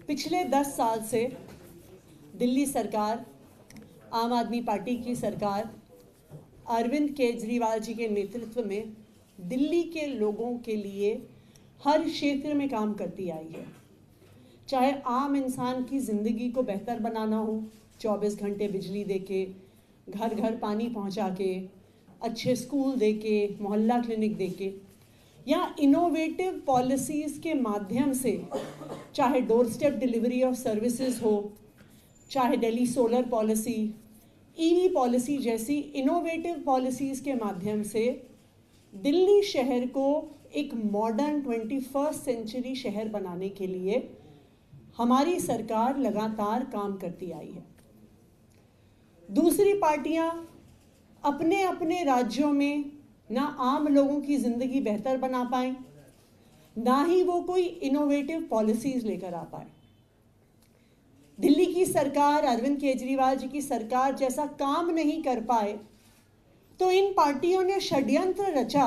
पिछले 10 साल से दिल्ली सरकार, आम आदमी पार्टी की सरकार, अरविंद केजरीवाल जी के नेतृत्व में दिल्ली के लोगों के लिए हर क्षेत्र में काम करती आई है। चाहे आम इंसान की ज़िंदगी को बेहतर बनाना हो, 24 घंटे बिजली देके, घर घर पानी पहुंचा के, अच्छे स्कूल देके, मोहल्ला क्लिनिक देके, या इनोवेटिव पॉलिसीज़ के माध्यम से, चाहे door step delivery of services हो, चाहे Delhi solar policy, EV policy जैसी इनोवेटिव पॉलिसीज़ के माध्यम से दिल्ली शहर को एक मॉडर्न 21st सेंचुरी शहर बनाने के लिए हमारी सरकार लगातार काम करती आई है। दूसरी पार्टियां अपने अपने राज्यों में ना आम लोगों की ज़िंदगी बेहतर बना पाएं, ना ही वो कोई इनोवेटिव पॉलिसीज़ लेकर आ पाए। दिल्ली की सरकार, अरविंद केजरीवाल जी की सरकार जैसा काम नहीं कर पाए तो इन पार्टियों ने षड्यंत्र रचा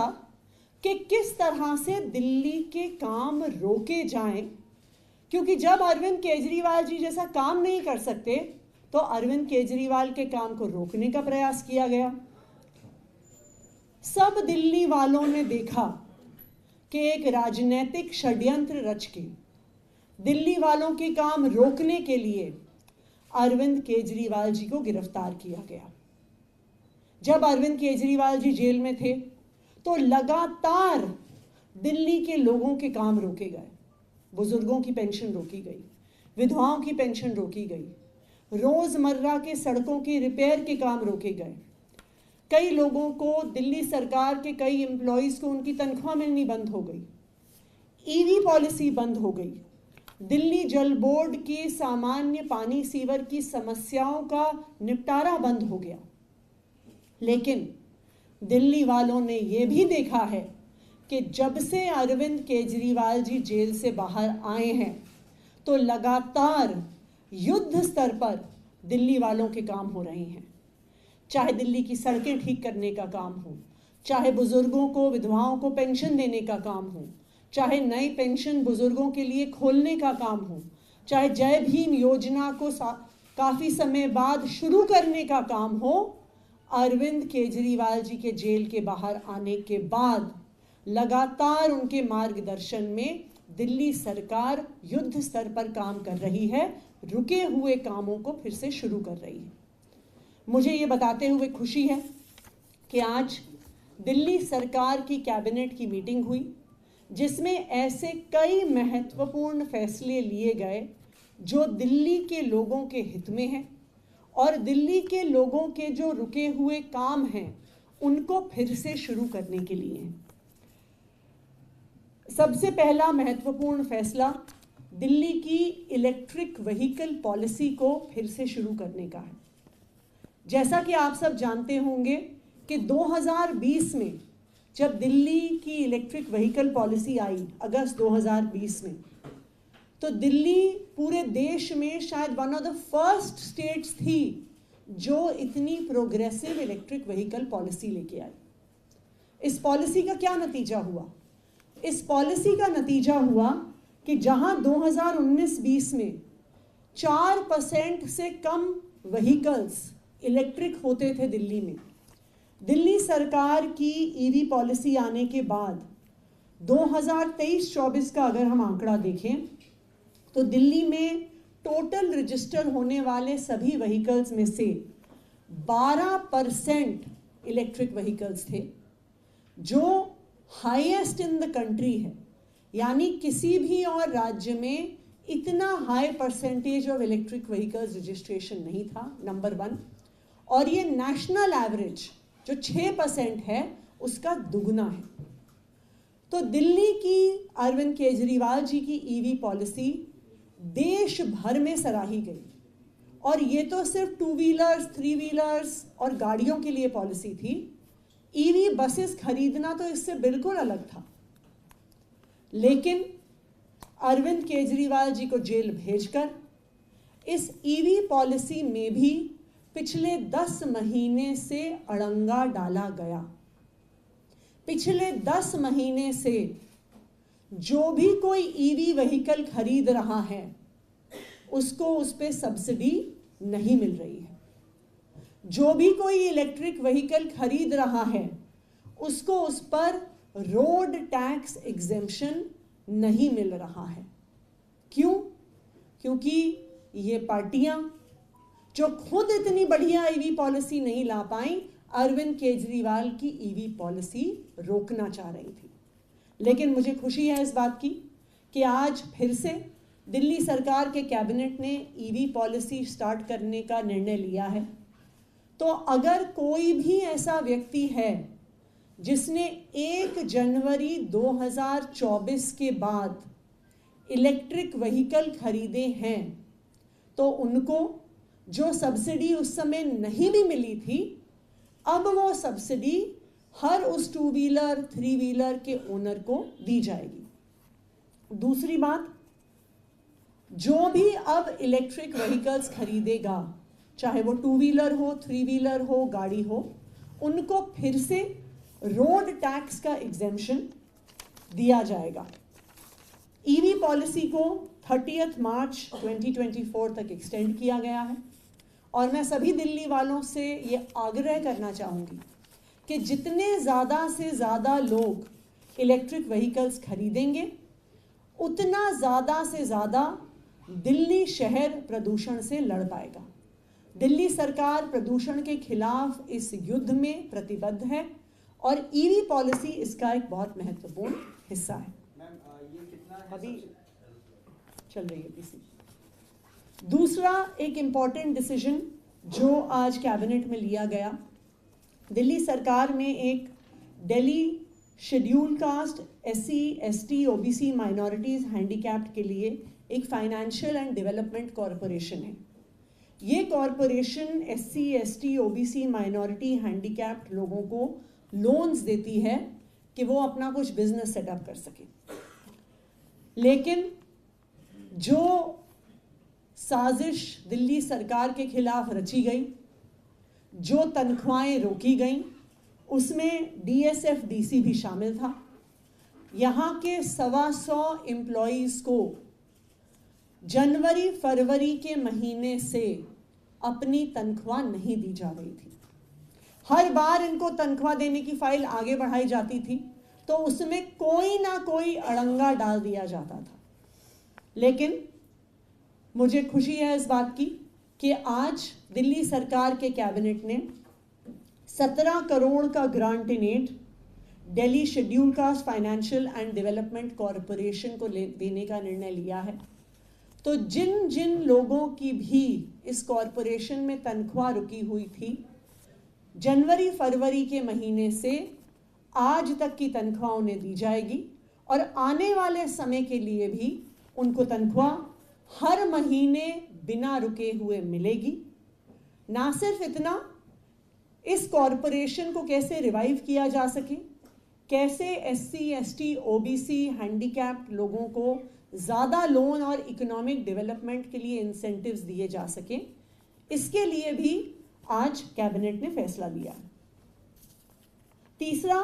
कि किस तरह से दिल्ली के काम रोके जाएं, क्योंकि जब अरविंद केजरीवाल जी जैसा काम नहीं कर सकते तो अरविंद केजरीवाल के काम को रोकने का प्रयास किया गया। सब दिल्ली वालों ने देखा कि एक राजनीतिक षड्यंत्र रच के दिल्ली वालों के काम रोकने के लिए अरविंद केजरीवाल जी को गिरफ्तार किया गया। जब अरविंद केजरीवाल जी जेल में थे तो लगातार दिल्ली के लोगों के काम रोके गए। बुजुर्गों की पेंशन रोकी गई, विधवाओं की पेंशन रोकी गई, रोजमर्रा के सड़कों के रिपेयर के काम रोके गए। कई लोगों को, दिल्ली सरकार के कई एम्प्लॉयज़ को उनकी तनख्वाह मिलनी बंद हो गई, ईवी पॉलिसी बंद हो गई, दिल्ली जल बोर्ड की सामान्य पानी सीवर की समस्याओं का निपटारा बंद हो गया। लेकिन दिल्ली वालों ने ये भी देखा है कि जब से अरविंद केजरीवाल जी जेल से बाहर आए हैं तो लगातार युद्ध स्तर पर दिल्ली वालों के काम हो रहे हैं। चाहे दिल्ली की सड़कें ठीक करने का काम हो, चाहे बुजुर्गों को, विधवाओं को पेंशन देने का काम हो, चाहे नई पेंशन बुजुर्गों के लिए खोलने का काम हो, चाहे जय भीम योजना को काफ़ी समय बाद शुरू करने का काम हो, अरविंद केजरीवाल जी के जेल के बाहर आने के बाद लगातार उनके मार्गदर्शन में दिल्ली सरकार युद्ध स्तर पर काम कर रही है, रुके हुए कामों को फिर से शुरू कर रही है। मुझे ये बताते हुए खुशी है कि आज दिल्ली सरकार की कैबिनेट की मीटिंग हुई जिसमें ऐसे कई महत्वपूर्ण फैसले लिए गए जो दिल्ली के लोगों के हित में हैं और दिल्ली के लोगों के जो रुके हुए काम हैं उनको फिर से शुरू करने के लिए हैं। सबसे पहला महत्वपूर्ण फैसला दिल्ली की इलेक्ट्रिक व्हीकल पॉलिसी को फिर से शुरू करने का है। जैसा कि आप सब जानते होंगे कि 2020 में जब दिल्ली की इलेक्ट्रिक व्हीकल पॉलिसी आई अगस्त 2020 में, तो दिल्ली पूरे देश में शायद one of the first states थी जो इतनी प्रोग्रेसिव इलेक्ट्रिक व्हीकल पॉलिसी लेके आई। इस पॉलिसी का क्या नतीजा हुआ? इस पॉलिसी का नतीजा हुआ कि जहां 2019-20 में 4% से कम व्हीकल्स इलेक्ट्रिक होते थे दिल्ली में, दिल्ली सरकार की ईवी पॉलिसी आने के बाद 2023-24 का अगर हम आंकड़ा देखें तो दिल्ली में टोटल रजिस्टर होने वाले सभी व्हीकल्स में से 12% इलेक्ट्रिक व्हीकल्स थे, जो हाईएस्ट इन द कंट्री है। यानी किसी भी और राज्य में इतना high percentage of electric vehicles registration नहीं था, नंबर 1। और ये नेशनल एवरेज जो 6% है उसका दुगना है। तो दिल्ली की अरविंद केजरीवाल जी की ईवी पॉलिसी देश भर में सराही गई। और ये तो सिर्फ 2 व्हीलर्स, 3 व्हीलर्स और गाड़ियों के लिए पॉलिसी थी। ईवी बसेस खरीदना तो इससे बिल्कुल अलग था। लेकिन अरविंद केजरीवाल जी को जेल भेजकर इस ईवी पॉलिसी में भी पिछले 10 महीने से अड़ंगा डाला गया। पिछले 10 महीने से जो भी कोई ईवी व्हीकल खरीद रहा है उसको उस पर सब्सिडी नहीं मिल रही है। जो भी कोई इलेक्ट्रिक व्हीकल खरीद रहा है उसको उस पर रोड टैक्स एग्जेम्पशन नहीं मिल रहा है। क्यों? क्योंकि ये पार्टियां जो खुद इतनी बढ़िया ईवी पॉलिसी नहीं ला पाई, अरविंद केजरीवाल की ईवी पॉलिसी रोकना चाह रही थी। लेकिन मुझे खुशी है इस बात की कि आज फिर से दिल्ली सरकार के कैबिनेट ने ईवी पॉलिसी स्टार्ट करने का निर्णय लिया है। तो अगर कोई भी ऐसा व्यक्ति है जिसने 1 जनवरी 2024 के बाद इलेक्ट्रिक व्हीकल खरीदे हैं तो उनको जो सब्सिडी उस समय नहीं भी मिली थी, अब वो सब्सिडी हर उस 2 व्हीलर 3 व्हीलर के ओनर को दी जाएगी। दूसरी बात, जो भी अब इलेक्ट्रिक व्हीकल्स खरीदेगा, चाहे वो 2 व्हीलर हो, 3 व्हीलर हो, गाड़ी हो, उनको फिर से रोड टैक्स का एग्जेम्पशन दिया जाएगा। ईवी पॉलिसी को 30 मार्च 2024 तक एक्सटेंड किया गया है और मैं सभी दिल्ली वालों से ये आग्रह करना चाहूँगी कि जितने ज़्यादा से ज़्यादा लोग इलेक्ट्रिक व्हीकल्स खरीदेंगे उतना ज़्यादा से ज़्यादा दिल्ली शहर प्रदूषण से लड़ पाएगा। दिल्ली सरकार प्रदूषण के खिलाफ इस युद्ध में प्रतिबद्ध है और ईवी पॉलिसी इसका एक बहुत महत्वपूर्ण हिस्सा है। ये कितना है? अभी चल रही है पीसी। दूसरा एक इम्पॉर्टेंट डिसीजन जो आज कैबिनेट में लिया गया, दिल्ली सरकार में एक Delhi schedule cast, SC, ST, OBC minorities handicapped के लिए एक फाइनेंशियल एंड डेवलपमेंट कॉरपोरेशन है। ये corporation SC, ST, OBC minority handicapped लोगों को लोन्स देती है कि वो अपना कुछ बिजनेस सेटअप कर सके। लेकिन जो साजिश दिल्ली सरकार के खिलाफ रची गई, जो तनख्वाहें रोकी गईं, उसमें DSF DC भी शामिल था। यहाँ के 125 एम्प्लॉयज़ को जनवरी फरवरी के महीने से अपनी तनख्वाह नहीं दी जा रही थी। हर बार इनको तनख्वाह देने की फाइल आगे बढ़ाई जाती थी तो उसमें कोई ना कोई अड़ंगा डाल दिया जाता था। लेकिन मुझे खुशी है इस बात की कि आज दिल्ली सरकार के कैबिनेट ने 17 करोड़ का grant in aid Delhi schedule caste financial and development corporation को देने का निर्णय लिया है। तो जिन जिन लोगों की भी इस कॉरपोरेशन में तनख्वाह रुकी हुई थी, जनवरी फरवरी के महीने से आज तक की तनख्वाह उन्हें दी जाएगी और आने वाले समय के लिए भी उनको तनख्वाह हर महीने बिना रुके हुए मिलेगी। ना सिर्फ इतना, इस कॉरपोरेशन को कैसे रिवाइव किया जा सके, कैसे SC, ST, OBC हैंडीकैप्ड लोगों को ज़्यादा लोन और इकोनॉमिक डेवलपमेंट के लिए इंसेंटिव्स दिए जा सके, इसके लिए भी आज कैबिनेट ने फैसला लिया। तीसरा,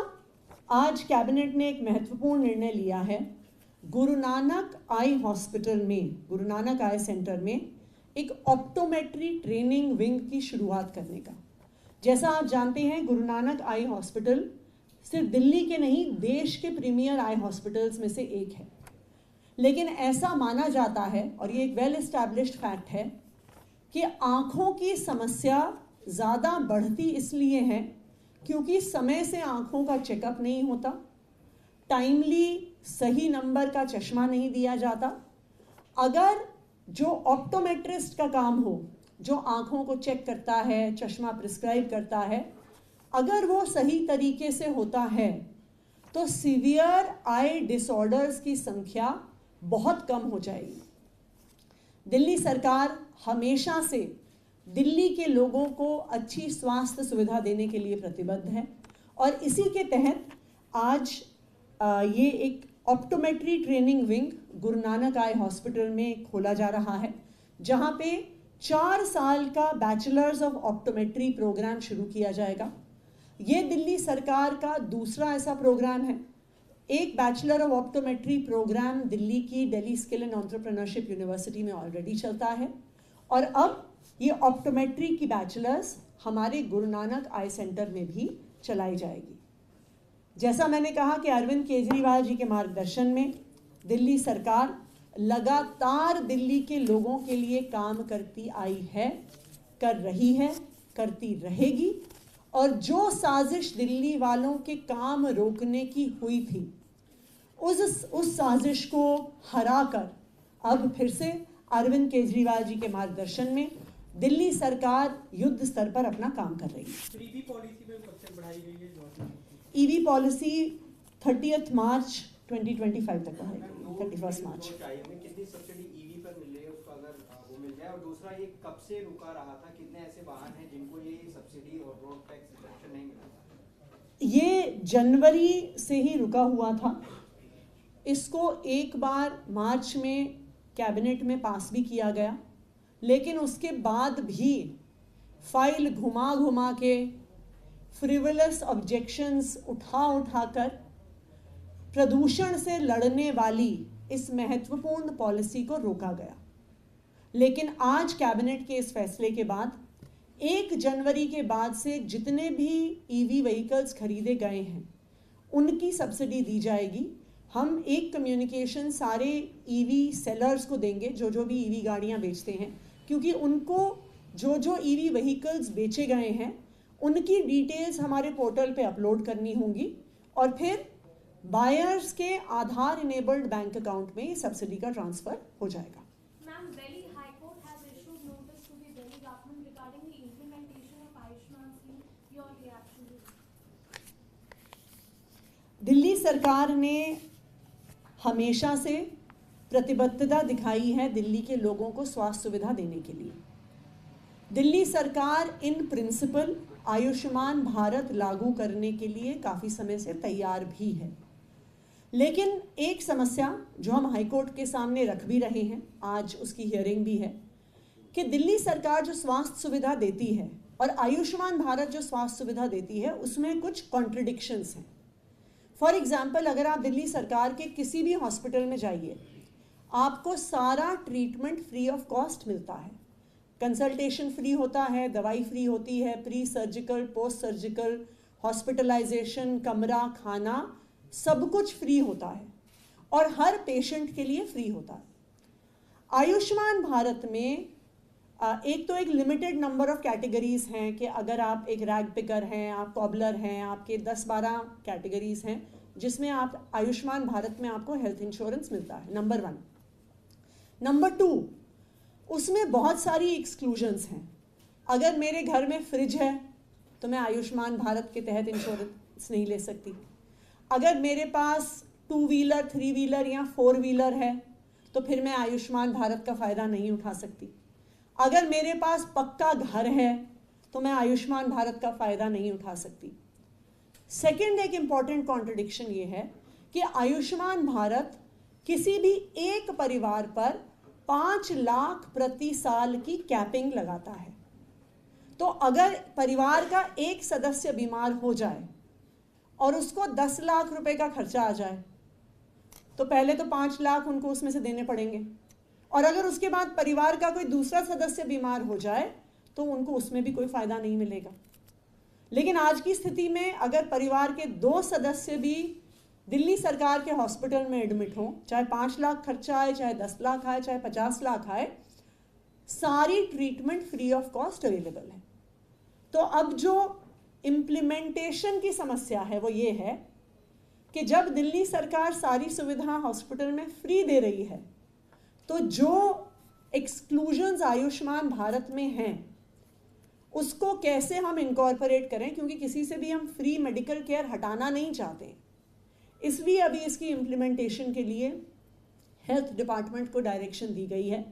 आज कैबिनेट ने एक महत्वपूर्ण निर्णय लिया है। गुरु नानक आई हॉस्पिटल में, गुरु नानक आई सेंटर में एक ऑप्टोमेट्री ट्रेनिंग विंग की शुरुआत करने का। जैसा आप जानते हैं, गुरु नानक आई हॉस्पिटल सिर्फ दिल्ली के नहीं, देश के प्रीमियर आई हॉस्पिटल्स में से एक है। लेकिन ऐसा माना जाता है, और ये एक वेल एस्टैब्लिश्ड फैक्ट है, कि आँखों की समस्या ज़्यादा बढ़ती इसलिए है क्योंकि समय से आँखों का चेकअप नहीं होता, टाइमली सही नंबर का चश्मा नहीं दिया जाता। अगर जो ऑप्टोमेट्रिस्ट का काम हो, जो आँखों को चेक करता है, चश्मा प्रिस्क्राइब करता है, अगर वो सही तरीके से होता है तो सीवियर आई डिसऑर्डर्स की संख्या बहुत कम हो जाएगी। दिल्ली सरकार हमेशा से दिल्ली के लोगों को अच्छी स्वास्थ्य सुविधा देने के लिए प्रतिबद्ध है और इसी के तहत आज ये एक optometry training wing Guru Nanak eye hospital में खोला जा रहा है, जहाँ पे 4 साल का बैचलर्स ऑफ ऑप्टोमेट्री प्रोग्राम शुरू किया जाएगा। ये दिल्ली सरकार का दूसरा ऐसा प्रोग्राम है। एक bachelor of optometry programme Delhi की Delhi skill and entrepreneurship university में ऑलरेडी चलता है, और अब ये ऑप्टोमेट्री की बैचलर्स हमारे गुरु नानक आई सेंटर में भी चलाई जाएगी। जैसा मैंने कहा कि अरविंद केजरीवाल जी के मार्गदर्शन में दिल्ली सरकार लगातार दिल्ली के लोगों के लिए काम करती आई है, कर रही है, करती रहेगी, और जो साजिश दिल्ली वालों के काम रोकने की हुई थी उस साजिश को हराकर अब फिर से अरविंद केजरीवाल जी के मार्गदर्शन में दिल्ली सरकार युद्ध स्तर पर अपना काम कर रही है। ईवी पॉलिसी में कब तक बढ़ाई गई है? ईवी पॉलिसी 30 मार्च 2025 तक बढ़ाएगी, 31 मार्च। कितनी सब्सिडी ईवी पर मिल रही है, उसका अगर वो मिल जाए, और दूसरा ये कब से रुका रहा था, कितने ऐसे वाहन हैं जिनको ये सब्सिडी और रोड टैक्स रिडक्शन नहीं मिला था? ये जनवरी से ही रुका हुआ था। इसको एक बार मार्च में कैबिनेट में पास भी किया गया, लेकिन उसके बाद भी फाइल घुमा घुमा के फ्रिवलस ऑब्जेक्शंस उठाकर प्रदूषण से लड़ने वाली इस महत्वपूर्ण पॉलिसी को रोका गया। लेकिन आज कैबिनेट के इस फैसले के बाद 1 जनवरी के बाद से जितने भी ईवी व्हीकल्स खरीदे गए हैं उनकी सब्सिडी दी जाएगी। हम एक कम्युनिकेशन सारे ईवी सेलर्स को देंगे, जो भी ईवी गाड़ियां बेचते हैं, क्योंकि उनको जो ईवी व्हीकल्स बेचे गए हैं उनकी डिटेल्स हमारे पोर्टल पे अपलोड करनी होंगी, और फिर बायर्स के आधार इनेबल्ड बैंक अकाउंट में सब्सिडी का ट्रांसफर हो जाएगा। Ma'am, Delhi High Court has issued notice to the Delhi government regarding the implementation of Ayushman scheme. Your reaction to this? Delhi सरकार ने हमेशा से प्रतिबद्धता दिखाई है दिल्ली के लोगों को स्वास्थ्य सुविधा देने के लिए। दिल्ली सरकार इन प्रिंसिपल आयुष्मान भारत लागू करने के लिए काफ़ी समय से तैयार भी है, लेकिन एक समस्या जो हम हाईकोर्ट के सामने रख भी रहे हैं, आज उसकी हियरिंग भी है, कि दिल्ली सरकार जो स्वास्थ्य सुविधा देती है और आयुष्मान भारत जो स्वास्थ्य सुविधा देती है उसमें कुछ कॉन्ट्रडिक्शंस हैं। फॉर एग्जाम्पल, अगर आप दिल्ली सरकार के किसी भी हॉस्पिटल में जाइए, आपको सारा ट्रीटमेंट फ्री ऑफ कॉस्ट मिलता है। कंसल्टेशन फ्री होता है, दवाई फ्री होती है, pre surgical, post surgical, hospitalisation, कमरा, खाना, सब कुछ फ्री होता है और हर पेशेंट के लिए फ्री होता है। आयुष्मान भारत में एक तो एक लिमिटेड नंबर ऑफ कैटेगरीज हैं कि अगर आप एक रैग पिकर हैं, आप कॉबलर हैं, आपके 10-12 कैटेगरीज हैं जिसमें आप आयुष्मान भारत में आपको हेल्थ इंश्योरेंस मिलता है, नंबर 1। नंबर 2, उसमें बहुत सारी एक्सक्लूजन्स हैं। अगर मेरे घर में फ्रिज है तो मैं आयुष्मान भारत के तहत इंश्योरेंस नहीं ले सकती। अगर मेरे पास 2 व्हीलर, 3 व्हीलर या 4 व्हीलर है तो फिर मैं आयुष्मान भारत का फ़ायदा नहीं उठा सकती। अगर मेरे पास पक्का घर है तो मैं आयुष्मान भारत का फ़ायदा नहीं उठा सकती। सेकेंड, एक इम्पॉर्टेंट कॉन्ट्रडिक्शन ये है कि आयुष्मान भारत किसी भी एक परिवार पर 5 लाख प्रति साल की कैपिंग लगाता है। तो अगर परिवार का एक सदस्य बीमार हो जाए और उसको 10 लाख रुपए का खर्चा आ जाए तो पहले तो 5 लाख उनको उसमें से देने पड़ेंगे, और अगर उसके बाद परिवार का कोई दूसरा सदस्य बीमार हो जाए तो उनको उसमें भी कोई फ़ायदा नहीं मिलेगा। लेकिन आज की स्थिति में अगर परिवार के 2 सदस्य भी दिल्ली सरकार के हॉस्पिटल में एडमिट हों, चाहे 5 लाख खर्चा आए, चाहे 10 लाख आए, चाहे 50 लाख आए, सारी treatment free of cost available है। तो अब जो इम्प्लीमेंटेशन की समस्या है वो ये है कि जब दिल्ली सरकार सारी सुविधा हॉस्पिटल में फ्री दे रही है तो जो एक्सक्लूजन्स आयुष्मान भारत में हैं उसको कैसे हम इनकॉर्पोरेट करें, क्योंकि किसी से भी हम फ्री मेडिकल केयर हटाना नहीं चाहते। इसलिए अभी इसकी इम्प्लीमेंटेशन के लिए हेल्थ डिपार्टमेंट को डायरेक्शन दी गई है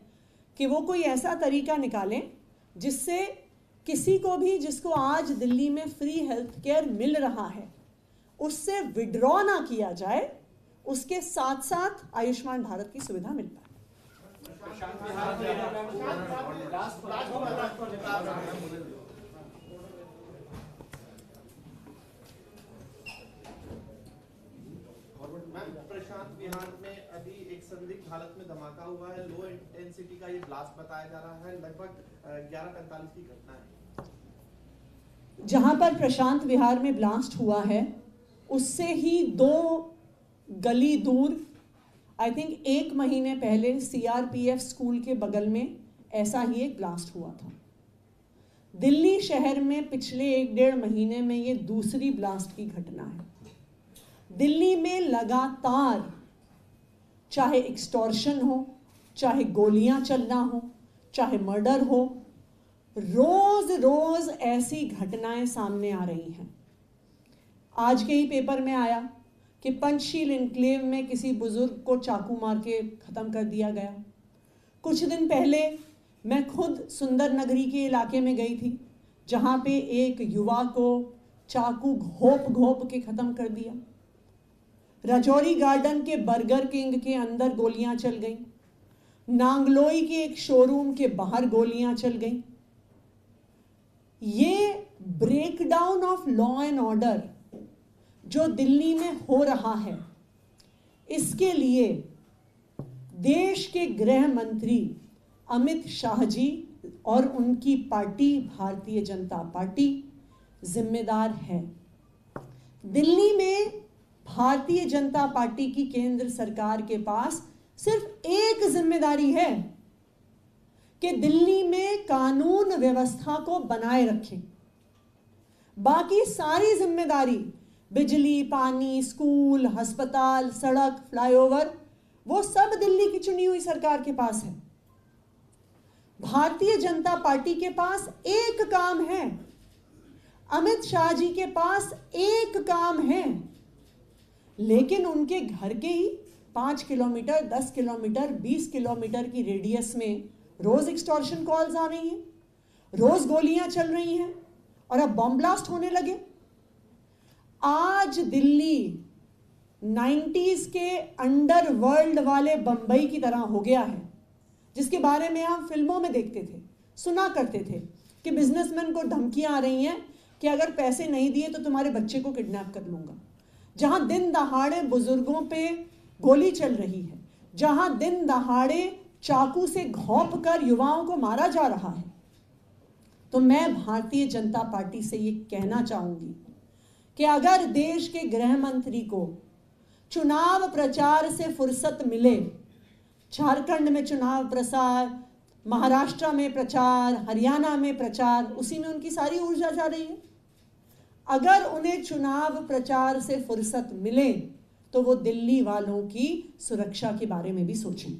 कि वो कोई ऐसा तरीका निकालें जिससे किसी को भी जिसको आज दिल्ली में फ्री हेल्थ केयर मिल रहा है उससे विड्रॉ ना किया जाए, उसके साथ साथ आयुष्मान भारत की सुविधा मिल पाए। मैम, प्रशांत विहार में अभी एक संदिग्ध हालत में धमाका हुआ है, लो इंटेंसिटी का ये ब्लास्ट बताया जा रहा है, लगभग 11:45 की घटना है। जहां पर प्रशांत विहार में ब्लास्ट हुआ है उससे ही 2 गली दूर आई थिंक 1 महीने पहले सीआरपीएफ स्कूल के बगल में ऐसा ही एक ब्लास्ट हुआ था। दिल्ली शहर में पिछले 1-1.5 महीने में ये दूसरी ब्लास्ट की घटना है। दिल्ली में लगातार चाहे एक्सटॉर्शन हो, चाहे गोलियां चलना हो, चाहे मर्डर हो, रोज रोज ऐसी घटनाएं सामने आ रही हैं। आज के ही पेपर में आया कि पंचशील एन्क्लेव में किसी बुजुर्ग को चाकू मार के खत्म कर दिया गया। कुछ दिन पहले मैं खुद सुंदर नगरी के इलाके में गई थी जहां पे एक युवा को चाकू घोप घोप के खत्म कर दिया। राजौरी गार्डन के बर्गर किंग के अंदर गोलियां चल गईं। नांगलोई के एक शोरूम के बाहर गोलियां चल गईं। ये breakdown of law and order जो दिल्ली में हो रहा है, इसके लिए देश के गृह मंत्री अमित शाह जी और उनकी पार्टी भारतीय जनता पार्टी जिम्मेदार है। दिल्ली में भारतीय जनता पार्टी की केंद्र सरकार के पास सिर्फ एक जिम्मेदारी है कि दिल्ली में कानून व्यवस्था को बनाए रखें। बाकी सारी जिम्मेदारी बिजली, पानी, स्कूल, अस्पताल, सड़क, फ्लाईओवर, वो सब दिल्ली की चुनी हुई सरकार के पास है। भारतीय जनता पार्टी के पास एक काम है, अमित शाह जी के पास एक काम है, लेकिन उनके घर के ही 5 किलोमीटर, 10 किलोमीटर, 20 किलोमीटर की रेडियस में रोज एक्सटॉर्शन कॉल्स आ रही हैं, रोज गोलियां चल रही हैं और अब बॉम्ब ब्लास्ट होने लगे। आज दिल्ली 90s के अंडरवर्ल्ड वाले बंबई की तरह हो गया है, जिसके बारे में हम फिल्मों में देखते थे, सुना करते थे कि बिजनेसमैन को धमकियां आ रही हैं कि अगर पैसे नहीं दिए तो तुम्हारे बच्चे को किडनैप कर लूंगा। जहां दिन दहाड़े बुजुर्गों पे गोली चल रही है, जहां दिन दहाड़े चाकू से घोंप कर युवाओं को मारा जा रहा है, तो मैं भारतीय जनता पार्टी से ये कहना चाहूंगी कि अगर देश के गृह मंत्री को चुनाव प्रचार से फुर्सत मिले, झारखंड में चुनाव प्रचार, महाराष्ट्र में प्रचार, हरियाणा में प्रचार, उसी में उनकी सारी ऊर्जा जा रही है। अगर उन्हें चुनाव प्रचार से फुर्सत मिले तो वो दिल्ली वालों की सुरक्षा के बारे में भी सोचें।